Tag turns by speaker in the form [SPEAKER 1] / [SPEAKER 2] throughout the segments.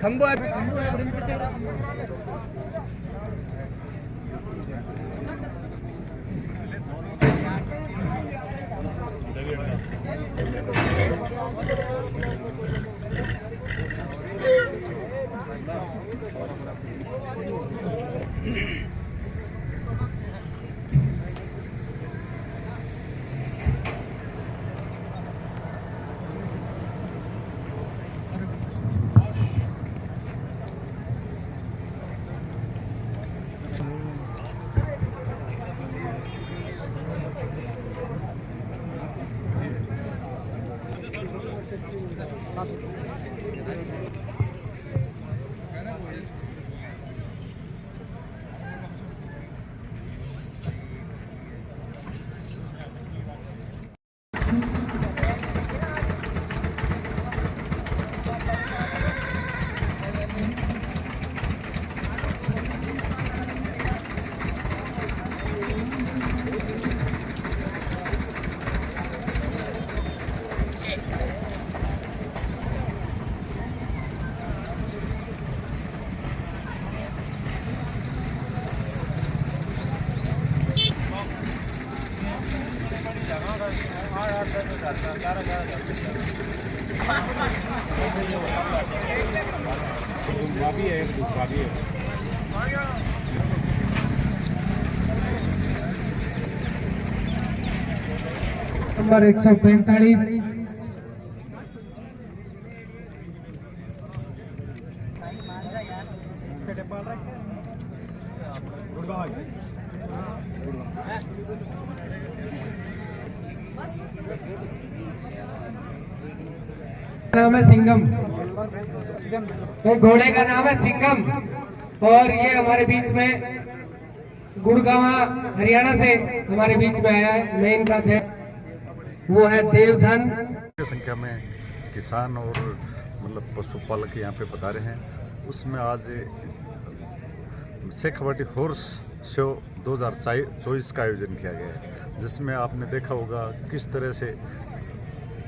[SPEAKER 1] खंबो है।
[SPEAKER 2] नंबर 145 नाम है सिंघम। ये घोड़े का नाम है सिंघम और ये हमारे बीच में गुड़गांव हरियाणा से हमारे बीच में आया है। मैं इनका वो है देवधन।
[SPEAKER 3] संख्या में किसान और मतलब पशुपालक यहाँ पे पधारे हैं। उसमें आज शेखावाटी हॉर्स शो 2024 का आयोजन किया गया है, जिसमें आपने देखा होगा किस तरह से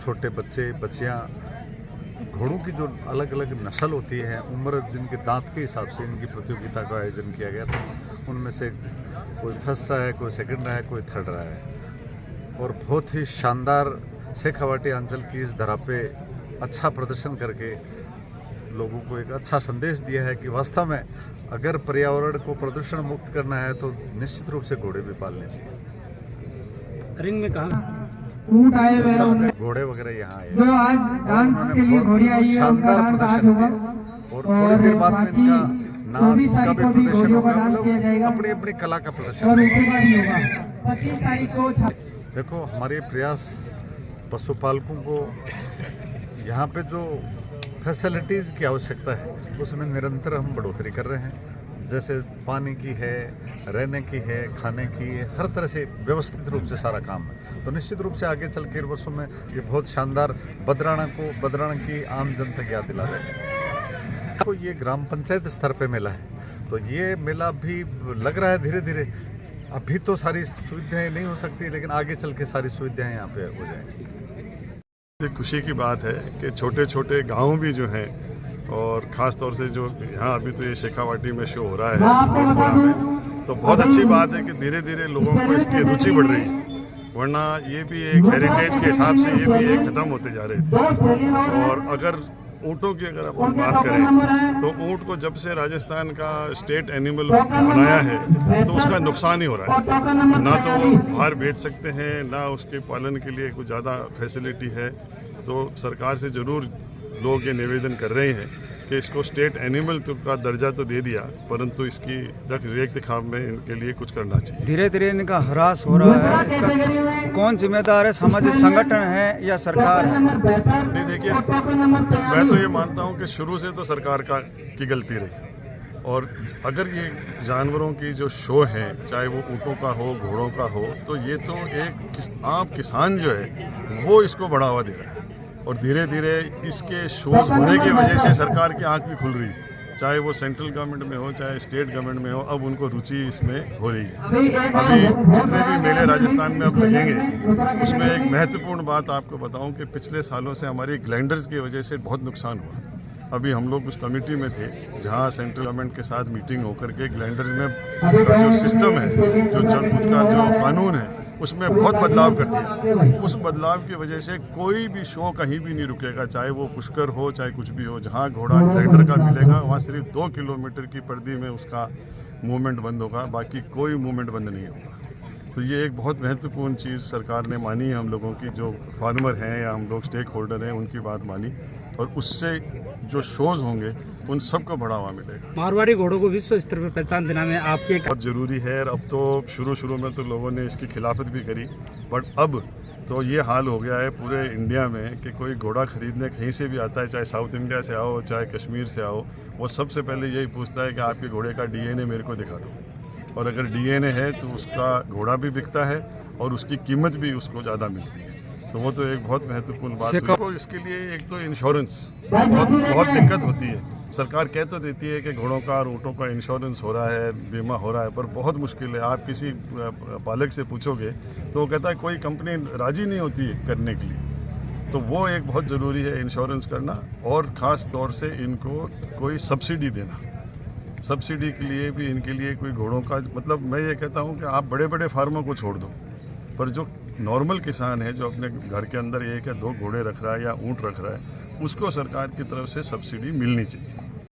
[SPEAKER 3] छोटे बच्चे बच्चियाँ घोड़ों की जो अलग अलग नस्ल होती है, उम्र जिनके दांत के हिसाब से इनकी प्रतियोगिता का आयोजन किया गया था। उनमें से कोई फर्स्ट रहा है, कोई सेकंड रहा है, कोई थर्ड रहा है और बहुत ही शानदार शेखावाटी अंचल की इस धरा पे अच्छा प्रदर्शन करके लोगों को एक अच्छा संदेश दिया है कि वास्तव में अगर पर्यावरण को प्रदूषण मुक्त करना है तो निश्चित रूप से घोड़े भी पालने चाहिए।
[SPEAKER 1] रिंग में कहा
[SPEAKER 2] ऊंट आए हुए हैं,
[SPEAKER 3] घोड़े वगैरह यहाँ आए
[SPEAKER 2] जो आज डांस के लिए घोड़ी आई है,
[SPEAKER 3] शानदार प्रदर्शन किया और थोड़ी देर बाद में इनका नाच का भी प्रदर्शन होगा। मतलब अपनी अपनी कला का प्रदर्शन
[SPEAKER 2] और उसके बाद ही होगा 25 तारीख को।
[SPEAKER 3] देखो, हमारे प्रयास पशुपालकों को यहाँ पे जो फैसिलिटीज़ की आवश्यकता है उसमें निरंतर हम बढ़ोतरी कर रहे हैं। जैसे पानी की है, रहने की है, खाने की है, हर तरह से व्यवस्थित रूप से सारा काम है। तो निश्चित रूप से आगे चल के वर्षों में ये बहुत शानदार बदराना की आम जनता की याद दिला रहे हैं। तो ये ग्राम पंचायत स्तर पे मेला है, तो ये मेला भी लग रहा है धीरे धीरे। अभी तो सारी सुविधाएं नहीं हो सकती, लेकिन आगे चल के सारी सुविधाएं यहाँ पे हो जाएंगी।
[SPEAKER 4] खुशी की बात है कि छोटे छोटे गांव भी जो हैं और ख़ास तौर से जो यहाँ अभी तो ये शेखावाटी में शो हो रहा है, तो बहुत अच्छी बात है कि धीरे धीरे लोगों को इसकी रुचि बढ़ रही है। वरना ये भी एक हेरिटेज के हिसाब से ये भी एक ख़त्म होते जा रहे थे। और अगर ऊँटों की अगर अपन बात करें तो ऊँट को जब से राजस्थान का स्टेट एनिमल बनाया है तो उसका नुकसान ही हो रहा है। ना तो वो बाहर बेच सकते हैं, ना उसके पालन के लिए कुछ ज़्यादा फैसिलिटी है। तो सरकार से ज़रूर लोग ये निवेदन कर रहे हैं कि इसको स्टेट एनिमल का दर्जा तो दे दिया, परंतु इसकी रखरखाव में इनके लिए कुछ करना चाहिए।
[SPEAKER 1] धीरे धीरे इनका ह्रास हो रहा है, इसका कौन जिम्मेदार है? सामाजिक संगठन है या सरकार है?
[SPEAKER 4] नहीं, देखिए, मैं तो ये मानता हूँ कि शुरू से तो सरकार की गलती रही। और अगर ये जानवरों की जो शो है, चाहे वो ऊँटों का हो, घोड़ों का हो, तो ये तो एक आम किसान जो है वो इसको बढ़ावा दे रहा है। और धीरे धीरे इसके शोज होने की वजह से सरकार की आंख भी खुल रही है चाहे वो सेंट्रल गवर्नमेंट में हो चाहे स्टेट गवर्नमेंट में हो, अब उनको रुचि इसमें हो रही है। अभी जितने भी मेले राजस्थान में अब लगेंगे उसमें एक महत्वपूर्ण बात आपको बताऊं कि पिछले सालों से हमारी ग्राइंडर्स की वजह से बहुत नुकसान हुआ। अभी हम लोग उस कमेटी में थे जहां सेंट्रल गवर्नमेंट के साथ मीटिंग होकर के ग्राइंडर्स में जो सिस्टम है, जो उसका जो कानून है, उसमें बहुत बदलाव कर दिया। उस बदलाव की वजह से कोई भी शो कहीं भी नहीं रुकेगा, चाहे वो पुष्कर हो चाहे कुछ भी हो। जहाँ घोड़ा ग्राइंडर का मिलेगा वहाँ सिर्फ 2 किलोमीटर की परिधि में उसका मूवमेंट बंद होगा, बाकी कोई मूवमेंट बंद नहीं होगा। तो ये एक बहुत महत्वपूर्ण चीज़ सरकार ने मानी है। हम लोगों की जो फार्मर हैं या हम लोग स्टेक होल्डर हैं उनकी बात मानी, और उससे जो शोज़ होंगे उन सबको बढ़ावा मिलेगा।
[SPEAKER 5] मारवाड़ी घोड़ों को विश्व स्तर पर पहचान देना में आपके
[SPEAKER 4] बहुत ज़रूरी है। अब तो शुरू में तो लोगों ने इसकी खिलाफत भी करी, बट अब तो ये हाल हो गया है पूरे इंडिया में कि कोई घोड़ा खरीदने कहीं से भी आता है, चाहे साउथ इंडिया से आओ चाहे कश्मीर से आओ, वो सबसे पहले यही पूछता है कि आपके घोड़े का डीएनए मेरे को दिखा दो। और अगर डीएनए है तो उसका घोड़ा भी बिकता है और उसकी कीमत भी उसको ज़्यादा मिलती है। तो वो तो एक बहुत महत्वपूर्ण बात है। तो इसके लिए एक तो इंश्योरेंस बहुत दिक्कत होती है। सरकार कह तो देती है कि घोड़ों का और ऊँटों का इंश्योरेंस हो रहा है, बीमा हो रहा है, पर बहुत मुश्किल है। आप किसी पालक से पूछोगे तो वो कहता है कोई कंपनी राजी नहीं होती है करने के लिए। तो वो एक बहुत ज़रूरी है इंश्योरेंस करना, और ख़ास तौर से इनको कोई सब्सिडी देना। सब्सिडी के लिए भी इनके लिए कोई घोड़ों का, मतलब मैं ये कहता हूँ कि आप बड़े बड़े फार्मों को छोड़ दो, पर जो नॉर्मल किसान है जो अपने घर के अंदर 1 या 2 घोड़े रख रहा है या ऊँट रख रहा है, उसको सरकार की तरफ से सब्सिडी मिलनी चाहिए।